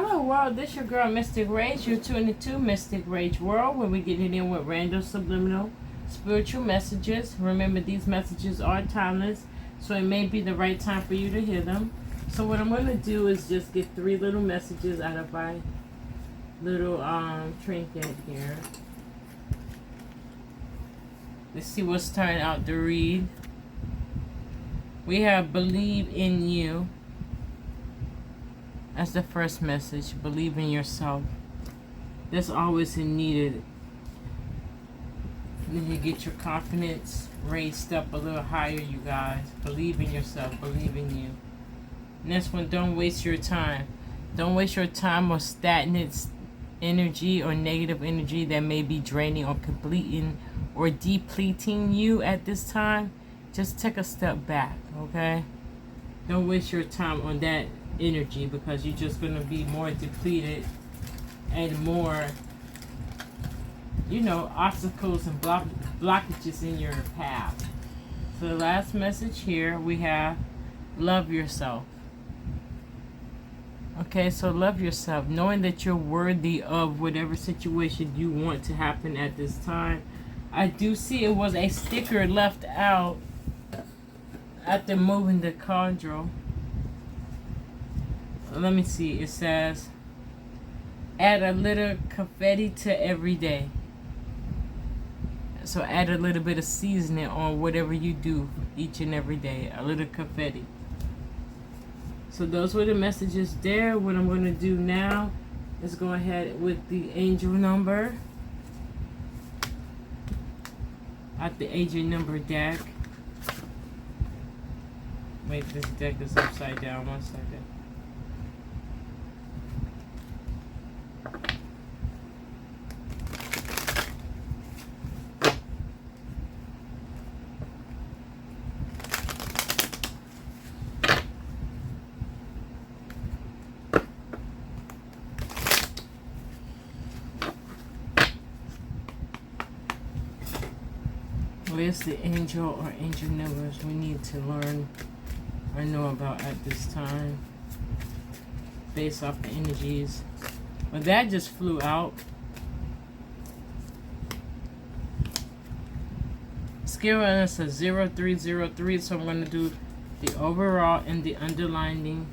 Hello world, this your girl Mystic Rage. You're tuning into Mystic Rage World, where we get it in with random subliminal spiritual messages. Remember, these messages are timeless, so it may be the right time for you to hear them. So what I'm going to do is just get 3 little messages out of my little trinket here. Let's see what's turning out to read. We have believe in you. That's the first message. Believe in yourself. That's always needed. Then you get your confidence raised up a little higher, you guys. Believe in yourself. Believe in you. Next one, don't waste your time. Don't waste your time on stagnant energy or negative energy that may be draining or completing or depleting you at this time. Just take a step back, okay? Don't waste your time on that energy, because you're just going to be more depleted and more, obstacles and blockages in your path. So the last message here we have, love yourself. Okay, so love yourself, knowing that you're worthy of whatever situation you want to happen at this time. I do see it was a sticker left out after moving the cardinal. Let me see. It says, add a little confetti to every day. So add a little bit of seasoning on whatever you do each and every day. A little confetti. So those were the messages there. What I'm going to do now is go ahead with the angel number. At the angel number deck. Wait, this deck is upside down. 1 second. Where's the angel or angel numbers we need to learn or know about at this time based off the energies? Well, that just flew out. Skill is a 0303, so I'm going to do the overall and the underlining,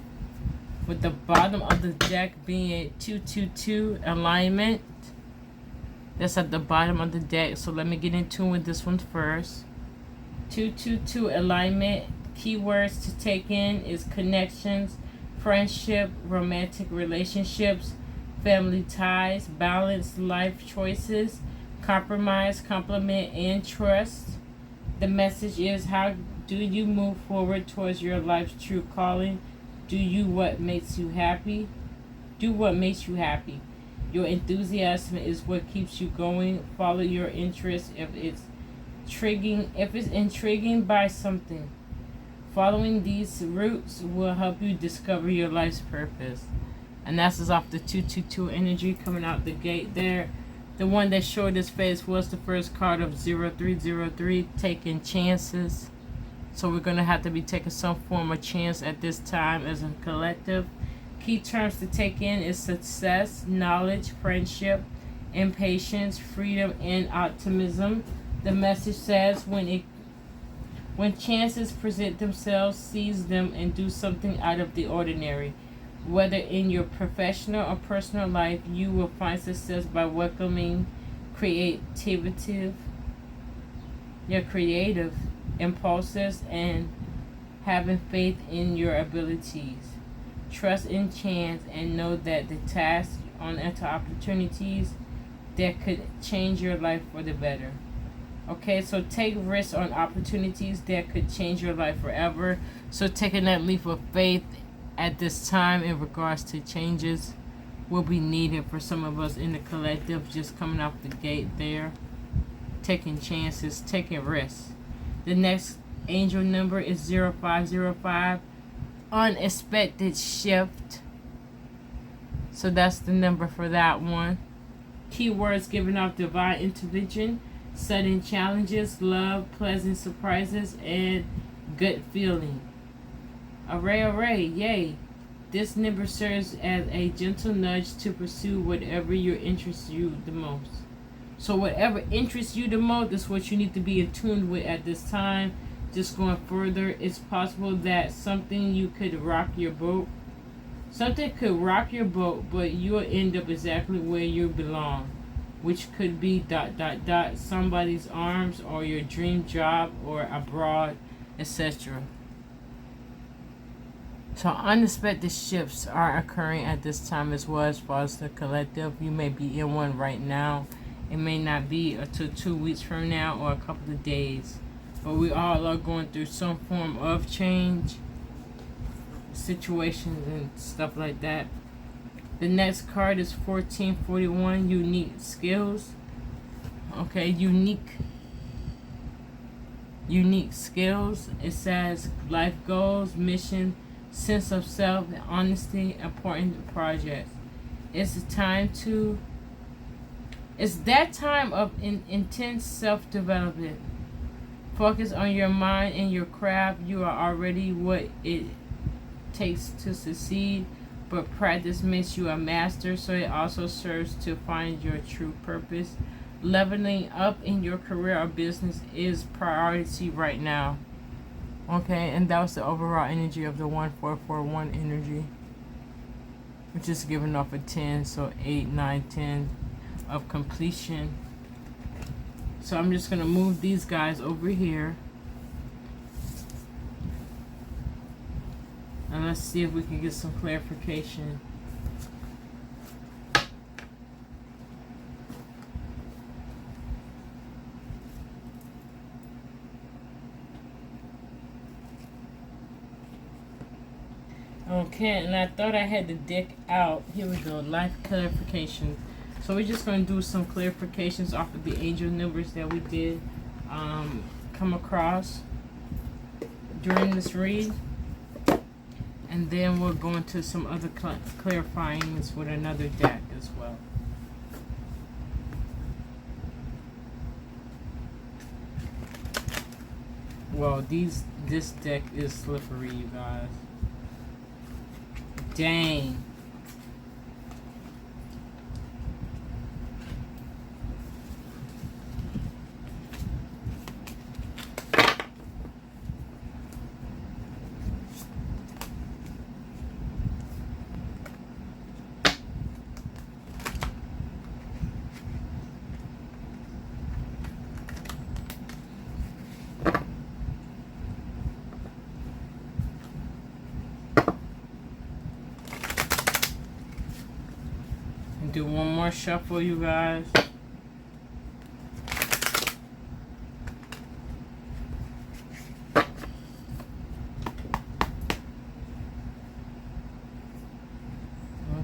with the bottom of the deck being a 222 alignment. That's at the bottom of the deck. So let me get in tune with this one first. 222 alignment. Keywords to take in is connections, friendship, romantic relationships, family ties, balanced life choices, compromise, complement, and trust. The message is, how do you move forward towards your life's true calling? Do what makes you happy? Do what makes you happy. Your enthusiasm is what keeps you going. Follow your interest if it's intriguing by something. Following these routes will help you discover your life's purpose. And that's just off the 222 energy coming out the gate there. The one that showed his face was the first card of 0303, taking chances. So we're going to have to be taking some form of chance at this time as a collective. Key terms to take in is success, knowledge, friendship, impatience, freedom, and optimism. The message says, when chances present themselves, seize them and do something out of the ordinary. Whether in your professional or personal life, you will find success by welcoming your creative impulses and having faith in your abilities. Trust in chance and know that the tasks on into opportunities that could change your life for the better. Okay, so take risks on opportunities that could change your life forever. So taking that leap of faith at this time in regards to changes will be needed for some of us in the collective, just coming off the gate there. Taking chances, taking risks. The next angel number is 0505. Unexpected shift. So that's the number for that one. Keywords giving off divine intervention, sudden challenges, love, pleasant surprises, and good feeling. Array, yay. This number serves as a gentle nudge to pursue whatever your interests you the most. So whatever interests you the most is what you need to be attuned with at this time. Just going further, it's possible that something could rock your boat, but you'll end up exactly where you belong, which could be ... somebody's arms, or your dream job, or abroad, etc. So unexpected shifts are occurring at this time as well. As far as the collective, you may be in one right now. It may not be until 2 weeks from now or a couple of days, but we all are going through some form of change, situations and stuff like that. The next card is 1441, unique skills. Okay, unique skills. It says life goals, mission, sense of self, honesty, important projects. It's that time of intense self-development. Focus on your mind and your craft. You are already what it takes to succeed, but practice makes you a master, so it also serves to find your true purpose. Leveling up in your career or business is priority right now. Okay, and that was the overall energy of the 1441 energy, which is giving off a 10, so 8, 9, 10 of completion. So I'm just going to move these guys over here, and let's see if we can get some clarification. Okay, and I thought I had the deck out. Here we go, life clarification. So we're just going to do some clarifications off of the angel numbers that we did come across during this read. And then we'll go into some other clarifyings with another deck as well. Well, this deck is slippery, you guys. Dang. Do one more shuffle, you guys.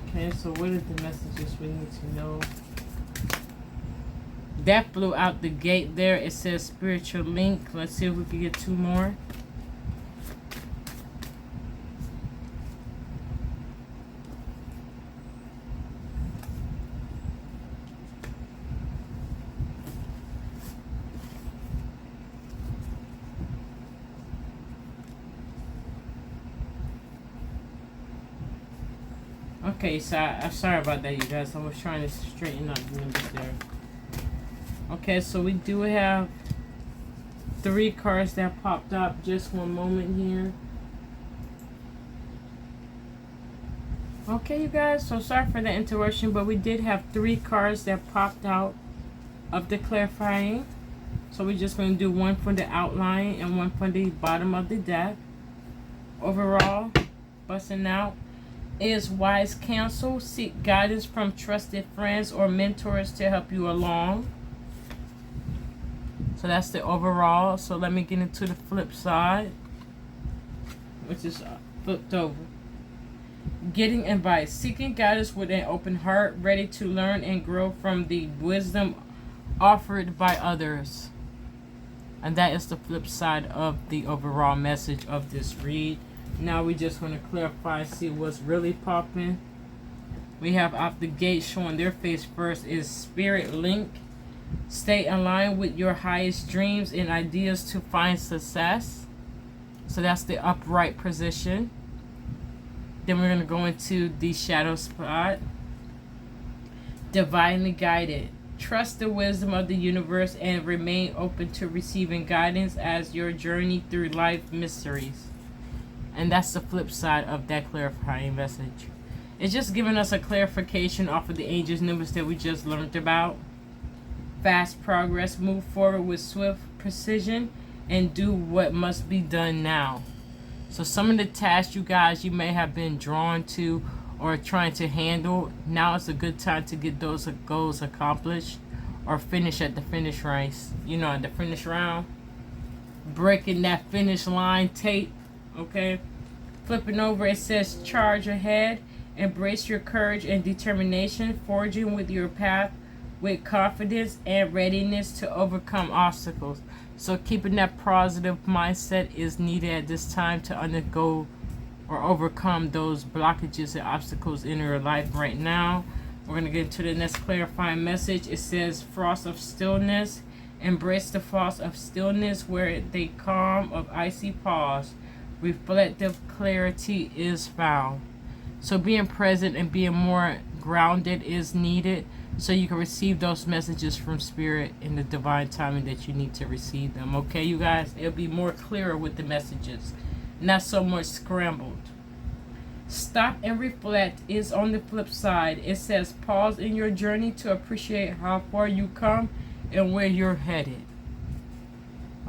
Okay, so what are the messages we need to know? That flew out the gate there. It says spiritual link. Let's see if we can get 2 more. Okay, so I'm sorry about that, you guys. I was trying to straighten out the numbers there. Okay, so we do have 3 cards that popped up. Just one moment here. Okay, you guys, so sorry for the interruption, but we did have 3 cards that popped out of the clarifying. So we're just going to do one for the outline and one for the bottom of the deck. Overall, busting out is wise counsel. Seek guidance from trusted friends or mentors to help you along. So that's the overall. So let me get into the flip side, which is flipped over. Getting advice. Seeking guidance with an open heart, ready to learn and grow from the wisdom offered by others. And that is the flip side of the overall message of this read. Now we just want to clarify, see what's really popping. We have out the gate showing their face first is Spirit Link. Stay aligned with your highest dreams and ideas to find success. So that's the upright position. Then we're going to go into the shadow spot. Divinely guided. Trust the wisdom of the universe and remain open to receiving guidance as your journey through life mysteries. And that's the flip side of that clarifying message. It's just giving us a clarification off of the angels' numbers that we just learned about. Fast progress, move forward with swift precision, and do what must be done now. So some of the tasks you guys you may have been drawn to or trying to handle, now is a good time to get those goals accomplished or finish at the finish race. You know, at the finish round. Breaking that finish line tape, okay? Flipping over, it says charge ahead. Embrace your courage and determination, forging with your path with confidence and readiness to overcome obstacles. So keeping that positive mindset is needed at this time to undergo or overcome those blockages and obstacles in your life right now. We're going to get into the next clarifying message. It says frost of stillness. Embrace the frost of stillness where the calm of icy pause. Reflective clarity is found. So being present and being more grounded is needed so you can receive those messages from Spirit in the divine timing that you need to receive them. Okay, you guys? It'll be more clearer with the messages. Not so much scrambled. Stop and reflect is on the flip side. It says pause in your journey to appreciate how far you come and where you're headed.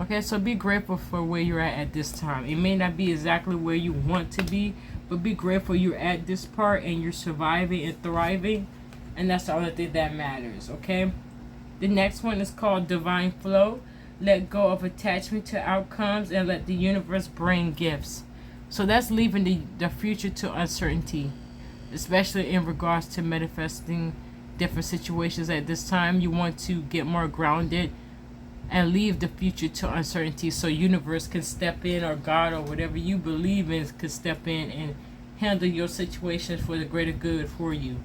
Okay, so be grateful for where you're at this time. It may not be exactly where you want to be, but be grateful you're at this part and you're surviving and thriving. And that's the only thing that matters, okay? The next one is called Divine Flow. Let go of attachment to outcomes and let the universe bring gifts. So that's leaving the future to uncertainty, especially in regards to manifesting different situations at this time. You want to get more grounded and leave the future to uncertainty so universe can step in, or God, or whatever you believe in can step in and handle your situations for the greater good for you.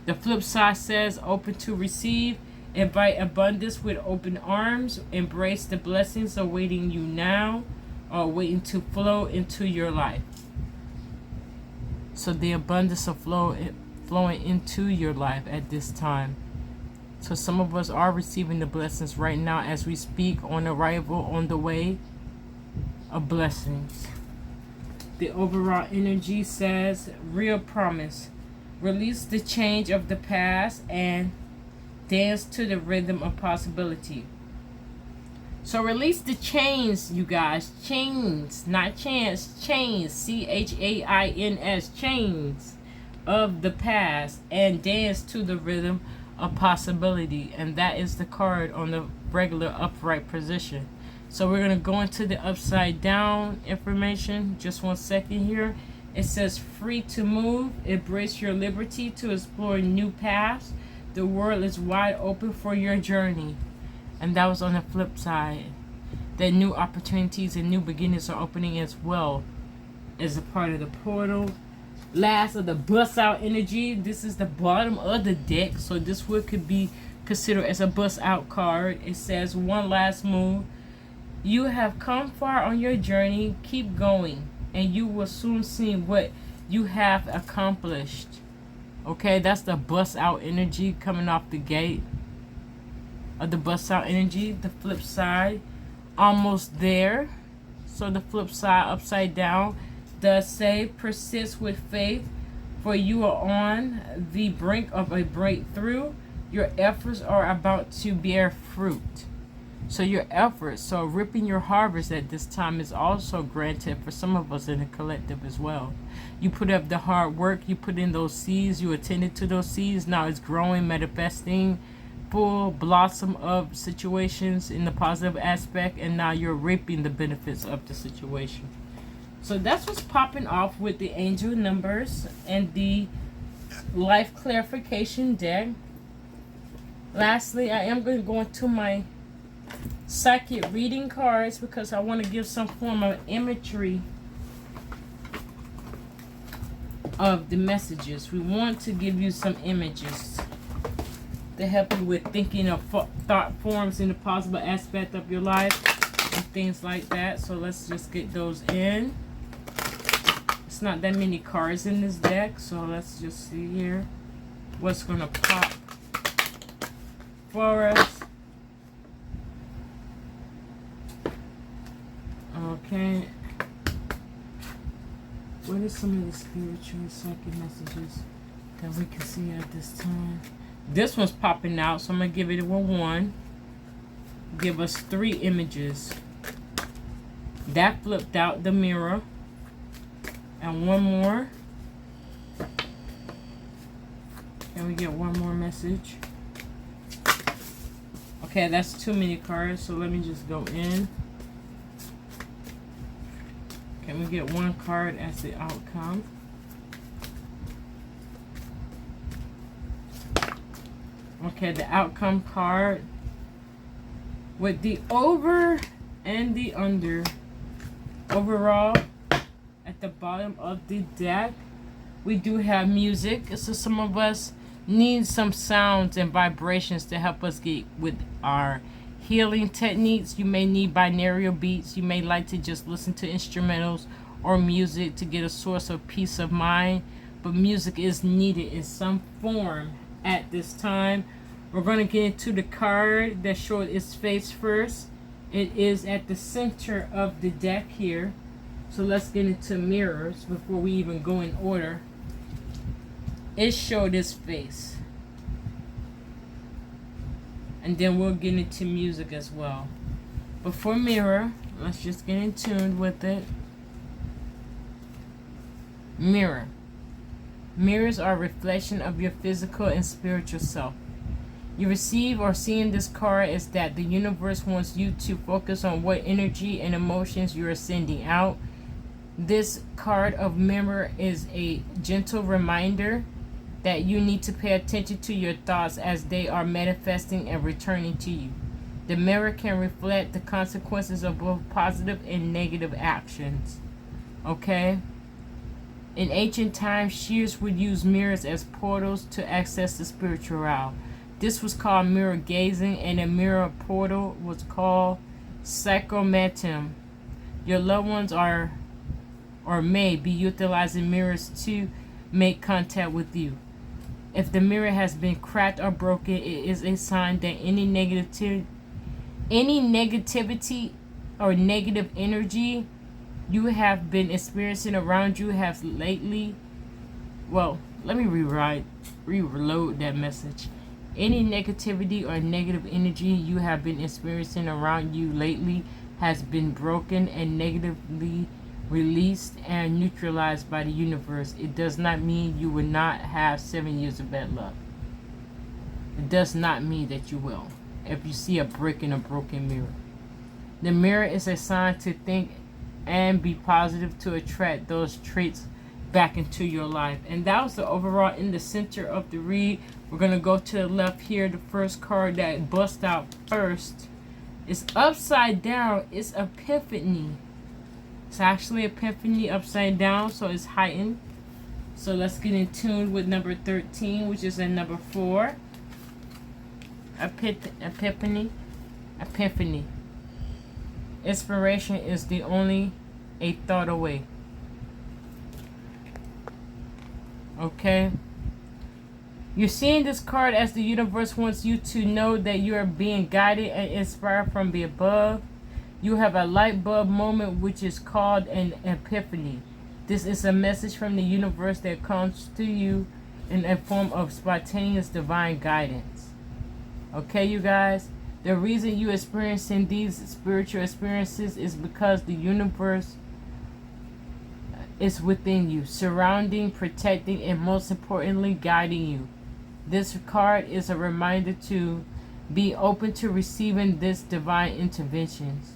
The flip side says open to receive. Invite abundance with open arms. Embrace the blessings awaiting you now or waiting to flow into your life. So the abundance of flowing into your life at this time. So some of us are receiving the blessings right now as we speak, on arrival, on the way of blessings. The overall energy says real promise. Release the change of the past and dance to the rhythm of possibility. So release the chains, you guys. Chains, not chance. Chains. CHAINS. Chains of the past and dance to the rhythm of possibility. And that is the card on the regular upright position. So we're going to go into the upside down information. Just 1 second here. It says free to move. Embrace your liberty to explore new paths. The world is wide open for your journey. And that was on the flip side. That new opportunities and new beginnings are opening as well as a part of the portal. Last of the bust out energy. This is the bottom of the deck. So this one could be considered as a bust out card. It says one last move. You have come far on your journey. Keep going. And you will soon see what you have accomplished. Okay, that's the bust out energy coming off the gate of the bust out energy. The flip side, almost there. So the flip side, upside down, does say persist with faith, for you are on the brink of a breakthrough. Your efforts are about to bear fruit. So your efforts, so reaping your harvest at this time is also granted for some of us in the collective as well. You put up the hard work, you put in those seeds, you attended to those seeds. Now it's growing, manifesting, full blossom of situations in the positive aspect, and now you're reaping the benefits of the situation. So that's what's popping off with the angel numbers and the life clarification deck. Lastly, I am going to go into my psychic reading cards because I want to give some form of imagery of the messages. We want to give you some images to help you with thinking of thought forms in the possible aspect of your life and things like that. So let's just get those in. Let's It's not that many cards in this deck, so let's just see here what's going to pop for us. Okay. What are some of the spiritual psychic messages that we can see at this time? This one's popping out, so I'm going to give it a 1. Give us 3 images. That flipped out, the mirror. And 1 more. Can we get 1 more message? Okay, that's too many cards, so let me just go in. Can we get 1 card as the outcome? Okay, the outcome card with the over and the under. Overall, at the bottom of the deck, we do have music. So some of us need some sounds and vibrations to help us get with our healing techniques. You may need binaural beats. You may like to just listen to instrumentals or music to get a source of peace of mind. But music is needed in some form at this time. We're going to get into the card that showed its face first. It is at the center of the deck here. So let's get into mirrors before we even go in order. It showed its face. And then we'll get into music as well. But for mirror, let's just get in tune with it. Mirror. Mirrors are a reflection of your physical and spiritual self. You receive or see in this card is that the universe wants you to focus on what energy and emotions you are sending out. This card of mirror is a gentle reminder that you need to pay attention to your thoughts as they are manifesting and returning to you. The mirror can reflect the consequences of both positive and negative actions. Okay? In ancient times, seers would use mirrors as portals to access the spiritual realm. This was called mirror gazing, and a mirror portal was called psychomantum. Your loved ones are or may be utilizing mirrors to make contact with you. If the mirror has been cracked or broken, it is a sign that any negativity or negative energy you have been experiencing around you has lately, well, let me reload that message. Any negativity or negative energy you have been experiencing around you lately has been broken and negatively released and neutralized by the universe. It does not mean you will not have 7 years of bad luck. It does not mean that you will. If you see a brick in a broken mirror. The mirror is a sign to think and be positive to attract those traits back into your life. And that was the overall in the center of the read. We're going to go to the left here. The first card that bust out first is upside down. It's Epiphany. It's actually Epiphany upside down, so it's heightened. So let's get in tune with number 13, which is a number 4. Epiphany. Inspiration is the only a thought away. Okay. You're seeing this card as the universe wants you to know that you are being guided and inspired from the above. You have a light bulb moment which is called an epiphany. This is a message from the universe that comes to you in a form of spontaneous divine guidance. Okay, you guys? The reason you're experiencing these spiritual experiences is because the universe is within you, surrounding, protecting, and most importantly, guiding you. This card is a reminder to be open to receiving this divine interventions.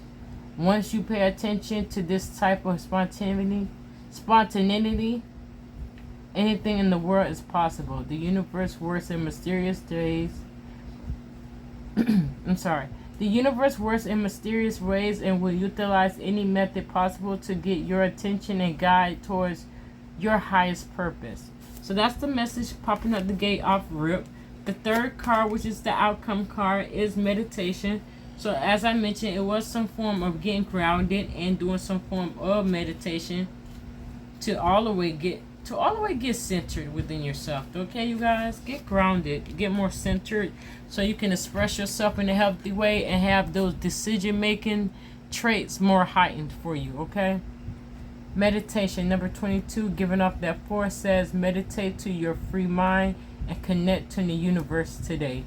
Once you pay attention to this type of spontaneity, anything in the world is possible. The universe works in mysterious ways. The universe works in mysterious ways and will utilize any method possible to get your attention and guide towards your highest purpose. So that's the message popping up the gate off rip. The third card, which is the outcome card, is meditation. So as I mentioned, it was some form of getting grounded and doing some form of meditation to all the way get centered within yourself. Okay, you guys, get grounded, get more centered, so you can express yourself in a healthy way and have those decision making traits more heightened for you. Okay. Meditation number 22, giving off that fore, says meditate to your free mind and connect to the universe today.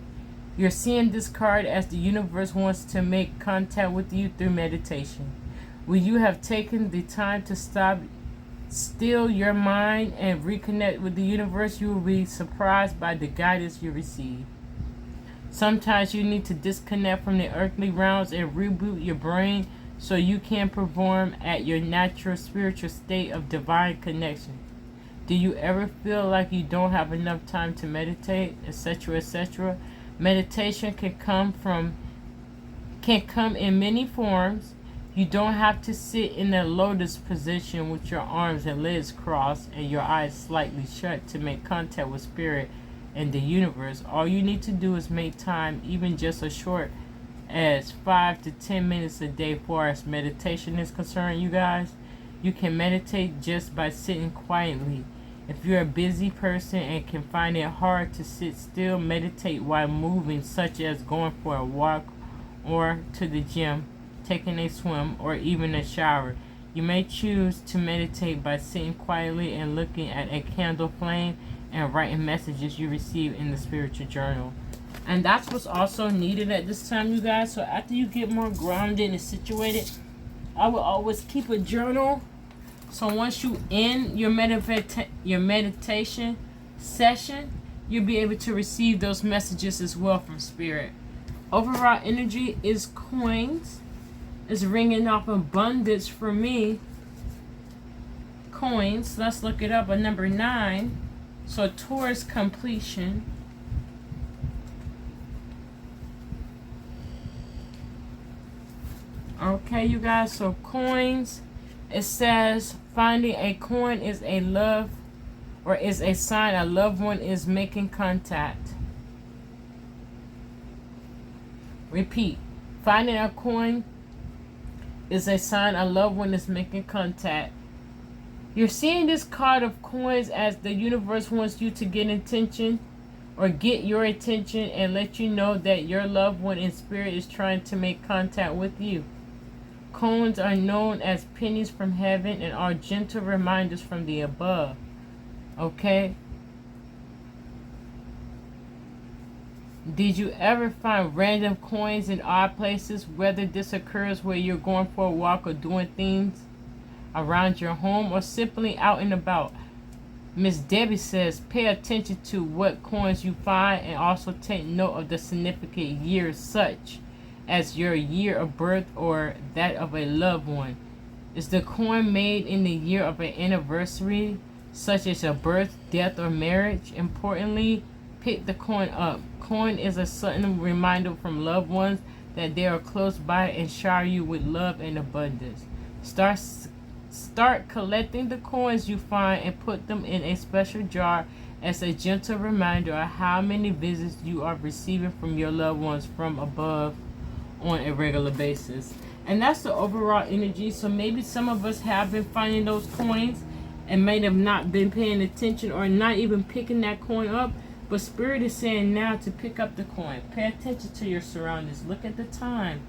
You're seeing this card as the universe wants to make contact with you through meditation. When you have taken the time to stop, still your mind, and reconnect with the universe, you will be surprised by the guidance you receive. Sometimes you need to disconnect from the earthly realms and reboot your brain so you can perform at your natural spiritual state of divine connection. Do you ever feel like you don't have enough time to meditate, etc., etc.? Meditation can come in many forms. You don't have to sit in a lotus position with your arms and legs crossed and your eyes slightly shut to make contact with spirit and the universe. All you need to do is make time, even just as short as 5 to 10 minutes a day. For as meditation is concerned, you guys, you can meditate just by sitting quietly. If you're a busy person and can find it hard to sit still, meditate while moving, such as going for a walk or to the gym, taking a swim, or even a shower. You may choose to meditate by sitting quietly and looking at a candle flame and writing messages you receive in the spiritual journal. And that's what's also needed at this time, you guys. So after you get more grounded and situated, I will always keep a journal. So once you end your meditation session, you'll be able to receive those messages as well from spirit. Overall energy is coins. It's ringing off abundance for me. Coins. Let's look it up. A number 9. So towards completion. Okay, you guys. So coins. It says finding a coin is a love, or is a sign a loved one is making contact. Repeat. Finding a coin is a sign a loved one is making contact. You're seeing this card of coins as the universe wants you to get attention, or get your attention and let you know that your loved one in spirit is trying to make contact with you. Coins are known as pennies from heaven and are gentle reminders from the above. Okay? Did you ever find random coins in odd places? Whether this occurs where you're going for a walk or doing things around your home or simply out and about. Miss Debbie says pay attention to what coins you find and also take note of the significant years, such as your year of birth or that of a loved one. Is the coin made in the year of an anniversary, such as a birth, death, or marriage? Importantly, pick the coin up. Coin is a sudden reminder from loved ones that they are close by and shower you with love and abundance. Start collecting the coins you find and put them in a special jar as a gentle reminder of how many visits you are receiving from your loved ones from above on a regular basis. And that's the overall energy. So maybe some of us have been finding those coins and may have not been paying attention or not even picking that coin up, but spirit is saying now to pick up the coin. Pay attention to your surroundings. Look at the time.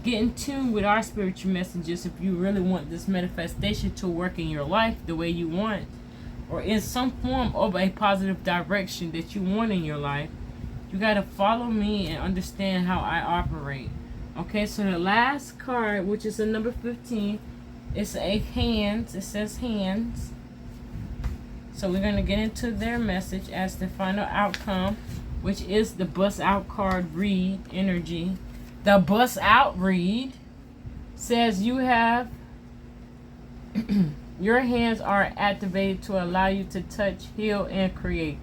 Get in tune with our spiritual messages if you really want this manifestation to work in your life the way you want, or in some form of a positive direction that you want in your life. You got to follow me and understand how I operate. Okay, so the last card, which is a number 15, it's a hands. It says hands. So we're going to get into their message as the final outcome, which is the bust out card read energy. The bust out read says you have your hands are activated to allow you to touch, heal, and create.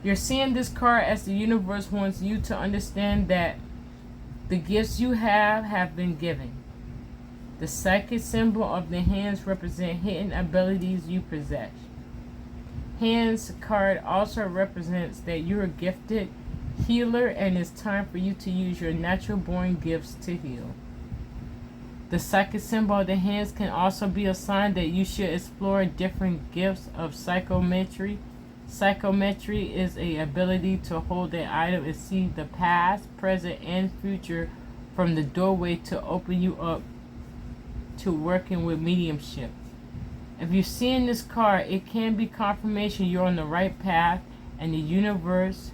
You're seeing this card as the universe wants you to understand that the gifts you have been given. The second symbol of the hands represent hidden abilities you possess. Hands card also represents that you're a gifted healer and it's time for you to use your natural born gifts to heal. The second symbol of the hands can also be a sign that you should explore different gifts of psychometry. Psychometry is a ability to hold an item and see the past, present, and future from the doorway to open you up to working with mediumship. If you're seeing this card, it can be confirmation you're on the right path, and the universe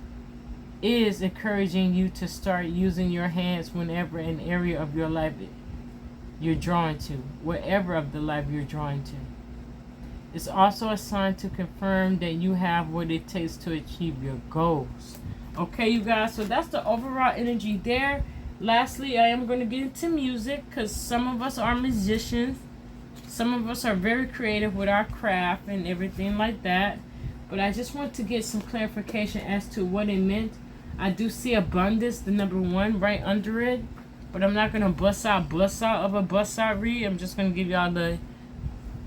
is encouraging you to start using your hands whenever an area of your life you're drawn to, whatever of the life you're drawn to. It's also a sign to confirm that you have what it takes to achieve your goals. Okay, you guys, so that's the overall energy there. Lastly, I am going to get into music because some of us are musicians. Some of us are very creative with our craft and everything like that. But I just want to get some clarification as to what it meant. I do see abundance, the number 1, right under it. But I'm not going to bust out of a bust out read. I'm just going to give y'all the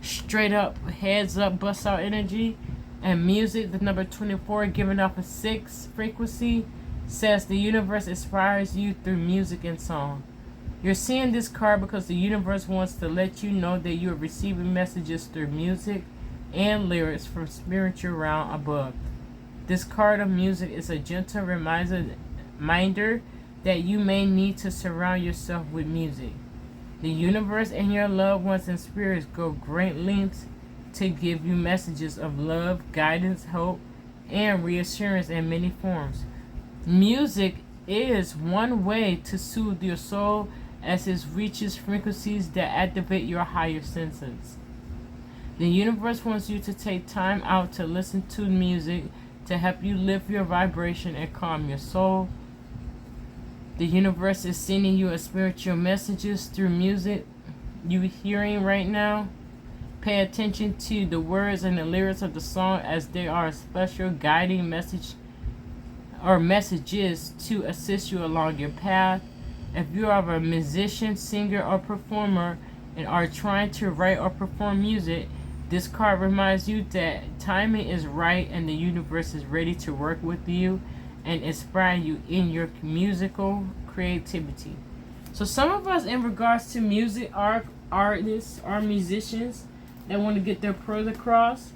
straight up, heads up, bust out energy. And music, the number 24, giving off a 6 frequency, says the universe inspires you through music and song. You're seeing this card because the universe wants to let you know that you are receiving messages through music and lyrics from spiritual realm above. This card of music is a gentle reminder that you may need to surround yourself with music. The universe and your loved ones and spirits go great lengths to give you messages of love, guidance, hope, and reassurance in many forms. Music is one way to soothe your soul as it reaches frequencies that activate your higher senses. The universe wants you to take time out to listen to music to help you lift your vibration and calm your soul. The universe is sending you a spiritual messages through music you're hearing right now. Pay attention to the words and the lyrics of the song as they are a special guiding message or messages to assist you along your path. If you are a musician, singer, or performer and are trying to write or perform music, this card reminds you that timing is right and the universe is ready to work with you and inspire you in your musical creativity. So some of us, in regards to music, are artists, are musicians that want to get their pearls across,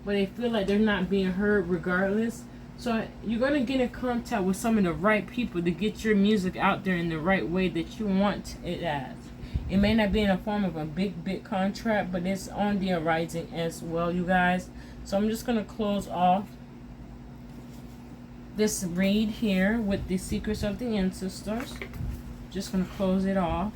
but they feel like they're not being heard regardless. So you're going to get in contact with some of the right people to get your music out there in the right way that you want it as. It may not be in the form of a big contract, but it's on the horizon as well, you guys. So I'm just going to close off this read here with the secrets of the ancestors. Just going to close it off.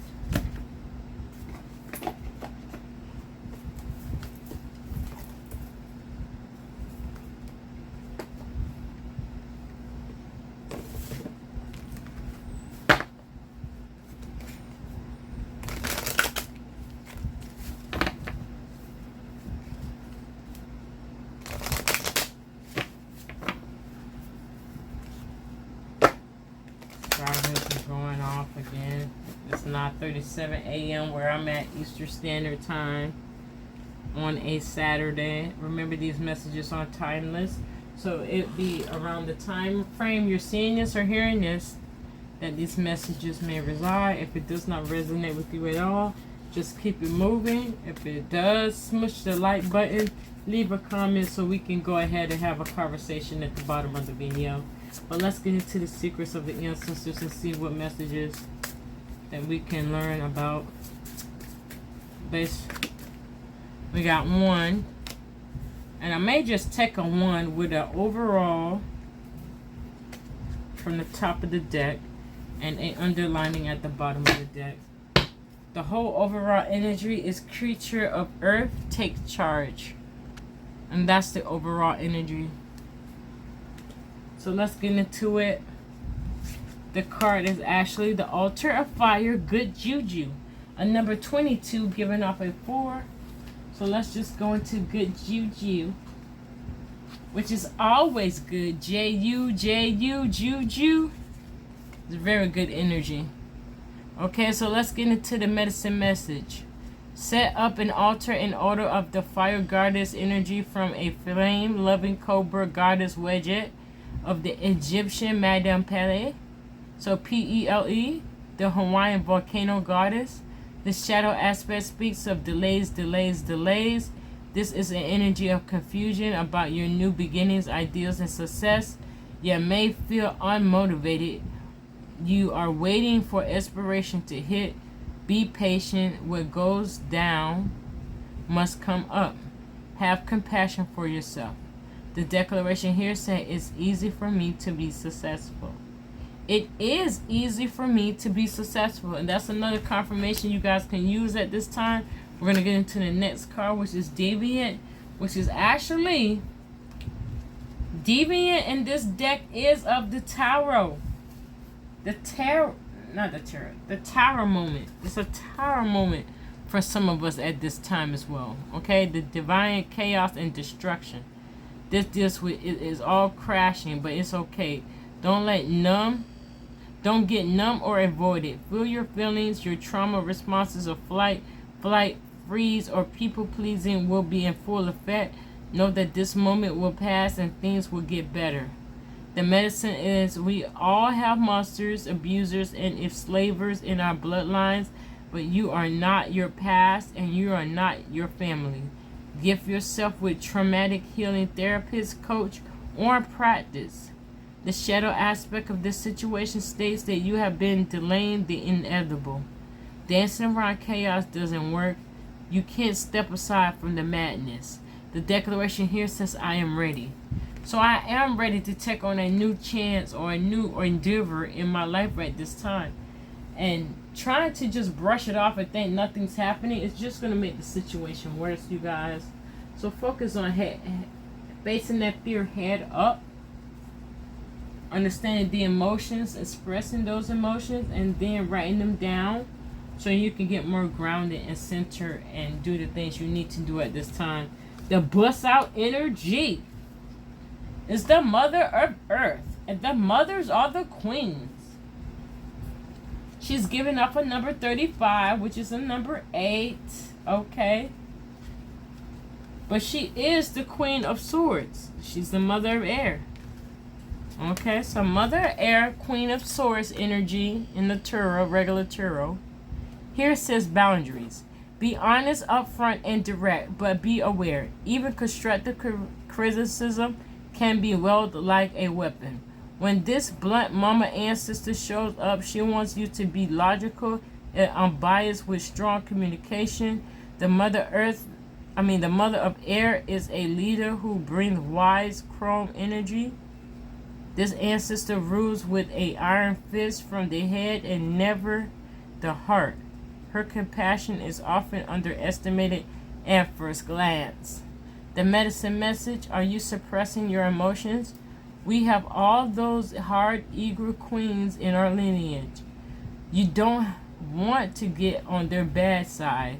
Is going off again. It's 9:37 a.m. where I'm at Eastern Standard Time on a Saturday. Remember, these messages are timeless, so it be around the time frame you're seeing this or hearing this that these messages may reside. If it does not resonate with you at all, just keep it moving. If it does, smush the like button, leave a comment so we can go ahead and have a conversation at the bottom of the video. But let's get into the secrets of the ancestors and see what messages that we can learn about. We got 1, and I may just take a 1 with an overall from the top of the deck and an underlining at the bottom of the deck. The whole overall energy is creature of earth, take charge, and that's the overall energy. So let's get into it. The card is actually the altar of fire, good juju. A number 22 giving off a 4. So let's just go into good juju, which is always good. J-U, juju. It's very good energy. Okay, so let's get into the medicine message. Set up an altar in order of the fire goddess energy from a flame-loving cobra goddess Wedget of the Egyptian Madame Pele, so Pele, the Hawaiian volcano goddess, The shadow aspect speaks of delays, delays, delays. This is an energy of confusion about your new beginnings, ideals, and success. You may feel unmotivated. You are waiting for inspiration to hit. Be patient. What goes down must come up. Have compassion for yourself. The declaration here says, it's easy for me to be successful. It is easy for me to be successful. And that's another confirmation you guys can use at this time. We're going to get into the next card, which is Deviant, which is actually Deviant in this deck is of the Tarot. The Tarot moment. It's a Tower moment for some of us at this time as well. Okay, the divine chaos and destruction. This deals with it is all crashing, but it's okay. Don't get numb or avoid it. Feel your feelings. Your trauma responses of flight, freeze, or people pleasing will be in full effect. Know that this moment will pass and things will get better. The medicine is we all have monsters, abusers, and enslavers in our bloodlines, but you are not your past and you are not your family. Gift yourself with traumatic healing therapist, coach, or practice. The shadow aspect of this situation states that you have been delaying the inevitable. Dancing around chaos doesn't work. You can't step aside from the madness. The declaration here says, I am ready. So I am ready to take on a new chance or a new endeavor in my life at this time. And trying to just brush it off and think nothing's happening, it's just going to make the situation worse, you guys. So focus on facing that fear head up. Understanding the emotions, expressing those emotions, and then writing them down so you can get more grounded and centered and do the things you need to do at this time. The bust out energy is the mother of earth, and the mothers are the queens. She's giving up a number 35, which is a number 8, okay? But she is the Queen of Swords. She's the mother of air. Okay, so Mother Air, Queen of Swords energy in the tarot, regular tarot. Here it says boundaries. Be honest, upfront, and direct, but be aware. Even constructive criticism can be wielded like a weapon. When this blunt mama ancestor shows up, she wants you to be logical and unbiased with strong communication. The Mother of Air is a leader who brings wise chrome energy. This ancestor rules with an iron fist from the head and never the heart. Her compassion is often underestimated at first glance. The medicine message, are you suppressing your emotions? We have all those hard, eager queens in our lineage. You don't want to get on their bad side.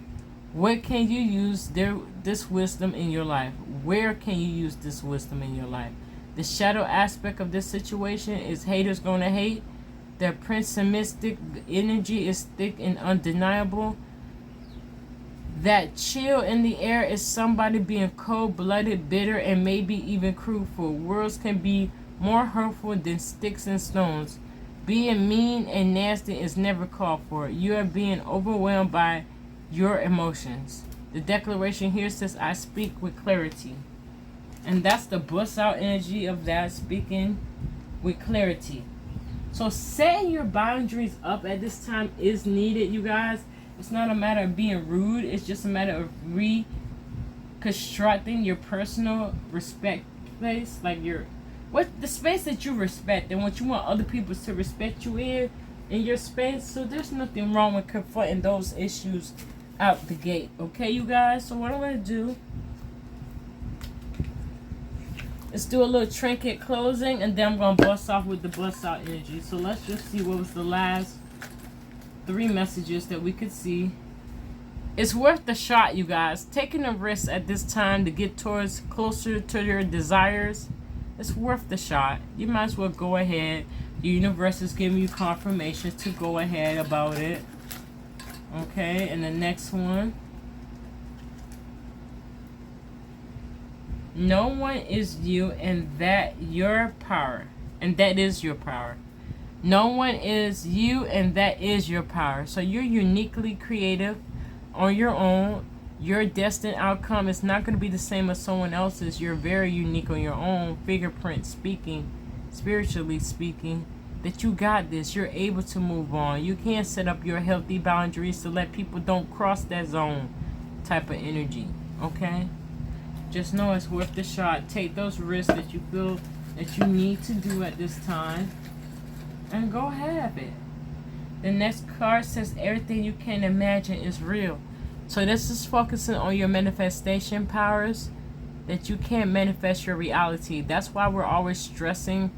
Where can you use this wisdom in your life? Where can you use this wisdom in your life? The shadow aspect of this situation is haters gonna hate. The pessimistic energy is thick and undeniable. That chill in the air is somebody being cold-blooded, bitter, and maybe even cruel. Words can be more hurtful than sticks and stones. Being mean and nasty is never called for. You are being overwhelmed by your emotions. The declaration here says, I speak with clarity. And that's the bust out energy of that, speaking with clarity. So setting your boundaries up at this time is needed, you guys. It's not a matter of being rude. It's just a matter of reconstructing your personal respect space. Like the space that you respect and what you want other people to respect you in your space. So there's nothing wrong with confronting those issues out the gate. Okay, you guys? So what I'm going to do, let's do a little trinket closing, and then I'm going to bust off with the bust out energy. So let's just see what was the last 3 messages that we could see. It's worth the shot, you guys. Taking a risk at this time to get closer to your desires. It's worth the shot. You might as well go ahead. The universe is giving you confirmation to go ahead about it. Okay, and the next one. No one is you, and that is your power. No one is you, and that is your power. So you're uniquely creative on your own. Your destined outcome is not going to be the same as someone else's. You're very unique on your own, fingerprint speaking, spiritually speaking, that you got this. You're able to move on. You can set up your healthy boundaries to let people don't cross that zone type of energy. Okay? Just know it's worth the shot. Take those risks that you feel that you need to do at this time, and go have it. The next card says everything you can imagine is real. So this is focusing on your manifestation powers, that you can't manifest your reality. That's why we're always stressing,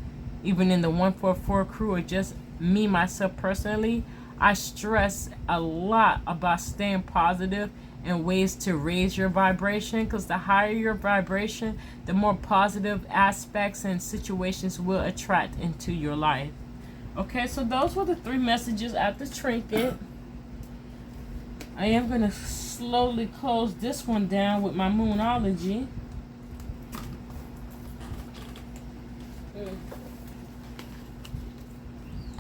even in the 144 crew, or just me, myself personally, I stress a lot about staying positive and ways to raise your vibration, because the higher your vibration, the more positive aspects and situations will attract into your life. Okay, so those were the 3 messages at the trinket. I am going to slowly close this one down with my moonology.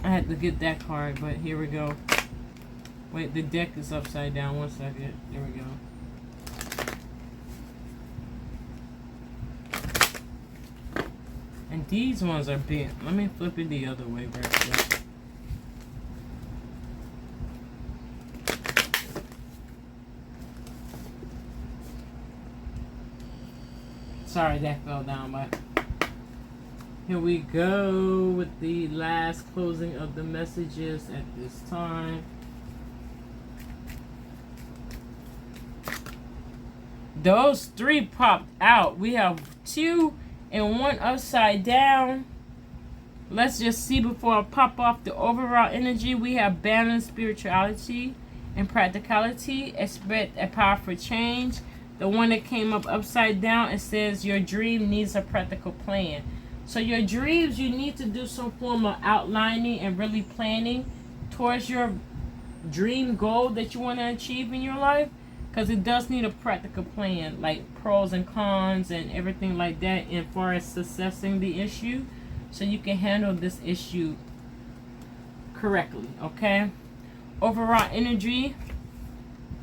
I had to get that card, but here we go. Wait, the deck is upside down. 1 second. There we go. And these ones are bent. Let me flip it the other way very quick. Sorry that fell down, but here we go with the last closing of the messages at this time. Those 3 popped out. We have 2 and 1 upside down. Let's just see before I pop off the overall energy. We have balance, spirituality, and practicality. Expect a powerful change. The one that came up upside down, it says your dream needs a practical plan. So your dreams, you need to do some form of outlining and really planning towards your dream goal that you want to achieve in your life, because it does need a practical plan, like pros and cons and everything like that, as far as assessing the issue, so you can handle this issue correctly. Okay, overall energy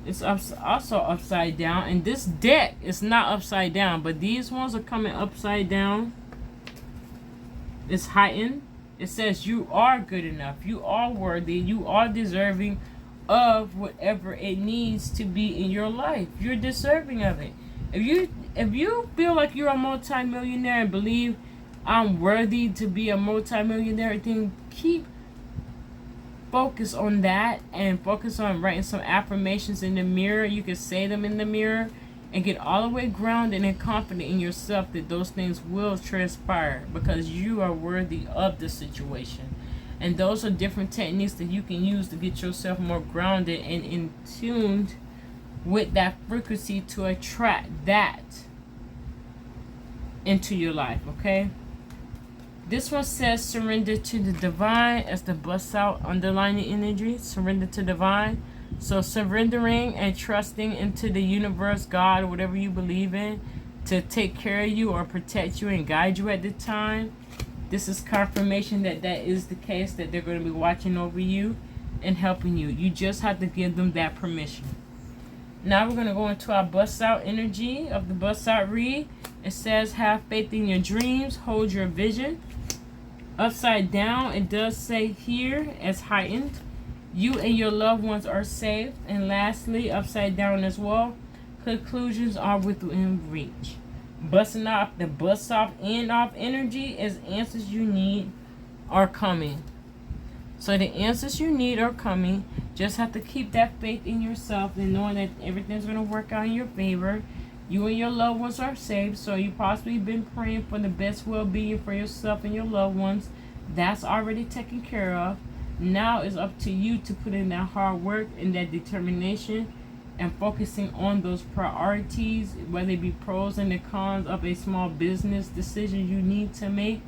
is also upside down, and this deck is not upside down, but these ones are coming upside down. It's heightened. It says you are good enough, you are worthy, you are deserving of whatever it needs to be in your life. You're deserving of it. If you feel like you're a multi-millionaire and believe I'm worthy to be a multi-millionaire, then keep focus on that, and focus on writing some affirmations in the mirror. You can say them in the mirror and get all the way grounded and confident in yourself that those things will transpire, because you are worthy of the situation. And those are different techniques that you can use to get yourself more grounded and in tuned with that frequency to attract that into your life. Okay, this one says surrender to the divine, as the bust out underlining energy. Surrender to divine. So surrendering and trusting into the universe, God, whatever you believe in, to take care of you or protect you and guide you at the time. This is confirmation that that is the case, that they're going to be watching over you and helping you. You just have to give them that permission. Now we're going to go into our bust out energy of the bust out read. It says have faith in your dreams, hold your vision. Upside down, it does say here as heightened, you and your loved ones are safe. And lastly, upside down as well, conclusions are within reach. Busting off the bust off end off energy is answers you need are coming. So the answers you need are coming. Just have to keep that faith in yourself and knowing that everything's going to work out in your favor. You and your loved ones are safe, so you possibly been praying for the best well-being for yourself and your loved ones. That's already taken care of. Now it's up to you to put in that hard work and that determination and focusing on those priorities, whether it be pros and the cons of a small business decision you need to make.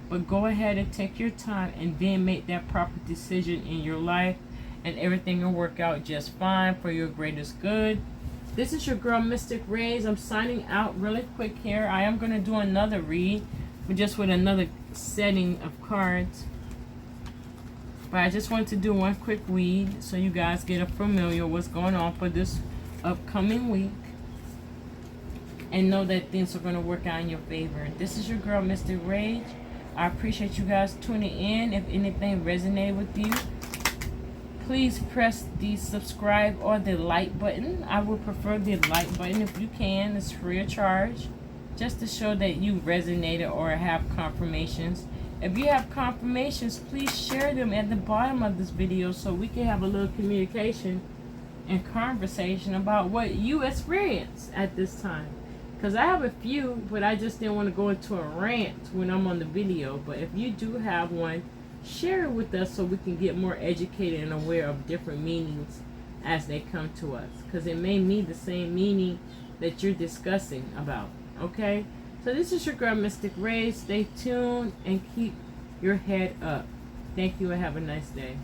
But go ahead and take your time and then make that proper decision in your life, and everything will work out just fine for your greatest good. This is your girl Mystic Rays. I'm signing out really quick here. I am going to do another read, but just with another setting of cards. But I just wanted to do one quick read so you guys get a familiar what's going on for this upcoming week. And know that things are going to work out in your favor. This is your girl, Mystic Rage. I appreciate you guys tuning in. If anything resonated with you, please press the subscribe or the like button. I would prefer the like button if you can. It's free of charge, just to show that you resonated or have confirmations. If you have confirmations, please share them at the bottom of this video so we can have a little communication and conversation about what you experience at this time. Because I have a few, but I just didn't want to go into a rant when I'm on the video. But if you do have one, share it with us so we can get more educated and aware of different meanings as they come to us. Because it may mean the same meaning that you're discussing about. Okay? So this is your girl, Mystic Ray. Stay tuned and keep your head up. Thank you and have a nice day.